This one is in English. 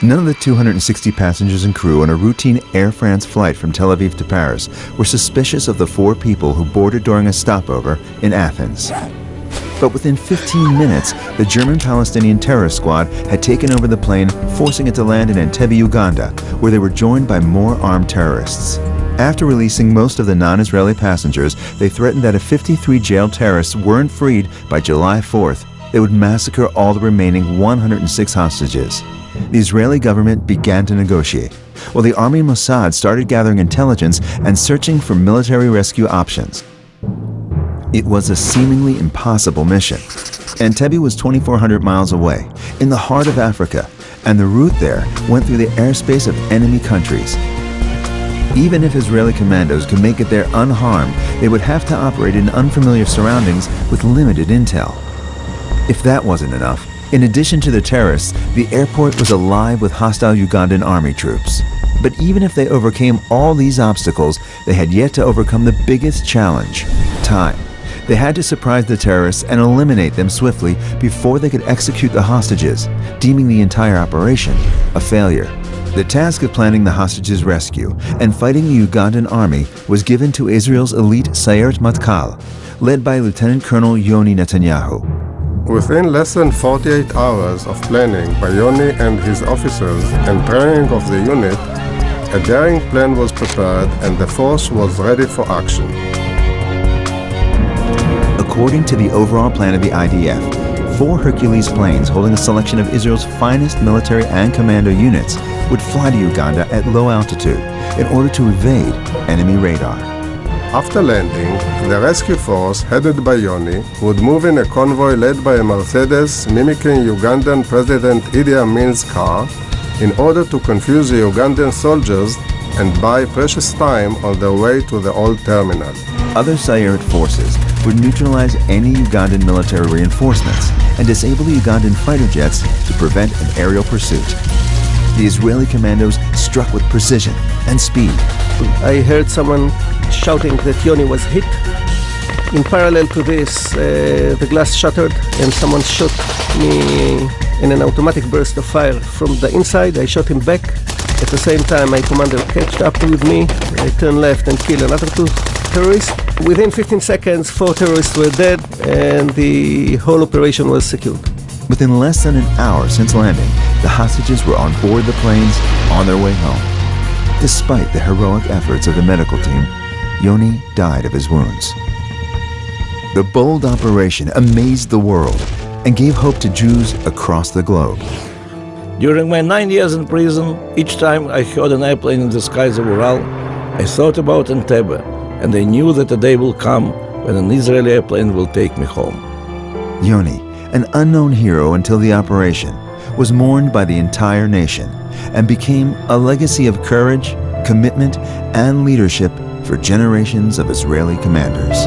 None of the 260 passengers and crew on a routine Air France flight from Tel Aviv to Paris were suspicious of the 4 people who boarded during a stopover in Athens. But within 15 minutes, the German-Palestinian terrorist squad had taken over the plane, forcing it to land in Entebbe, Uganda, where they were joined by more armed terrorists. After releasing most of the non-Israeli passengers, they threatened that if 53 jailed terrorists weren't freed by July 4th, they would massacre all the remaining 106 hostages. The Israeli government began to negotiate, while the army and Mossad started gathering intelligence and searching for military rescue options. It was a seemingly impossible mission. Entebbe was 2,400 miles away, in the heart of Africa, and the route there went through the airspace of enemy countries. Even if Israeli commandos could make it there unharmed, they would have to operate in unfamiliar surroundings with limited intel. If that wasn't enough, in addition to the terrorists, the airport was alive with hostile Ugandan army troops. But even if they overcame all these obstacles, they had yet to overcome the biggest challenge: time. They had to surprise the terrorists and eliminate them swiftly before they could execute the hostages, deeming the entire operation a failure. The task of planning the hostages' rescue and fighting the Ugandan army was given to Israel's elite Sayeret Matkal, led by Lieutenant Colonel Yoni Netanyahu. Within less than 48 hours of planning by Yoni and his officers and training of the unit, a daring plan was prepared and the force was ready for action. According to the overall plan of the IDF, 4 Hercules planes holding a selection of Israel's finest military and commando units would fly to Uganda at low altitude in order to evade enemy radar. After landing, the rescue force headed by Yoni would move in a convoy led by a Mercedes mimicking Ugandan President Idi Amin's car in order to confuse the Ugandan soldiers and buy precious time on their way to the old terminal. Other Sayeret forces would neutralize any Ugandan military reinforcements and disable the Ugandan fighter jets to prevent an aerial pursuit. The Israeli commandos struck with precision and speed. I heard someone shouting that Yoni was hit. In parallel to this, the glass shattered and someone shot me in an automatic burst of fire from the inside. I shot him back. At the same time, my commander catched up with me. I turned left and killed another 2 terrorists. Within 15 seconds, 4 terrorists were dead and the whole operation was secured. Within less than an hour since landing, the hostages were on board the planes on their way home. Despite the heroic efforts of the medical team, Yoni died of his wounds. The bold operation amazed the world and gave hope to Jews across the globe. During my 9 years in prison, each time I heard an airplane in the skies of Ural, I thought about Entebbe, and I knew that a day will come when an Israeli airplane will take me home. Yoni, an unknown hero until the operation, was mourned by the entire nation and became a legacy of courage, commitment, and leadership for generations of Israeli commanders.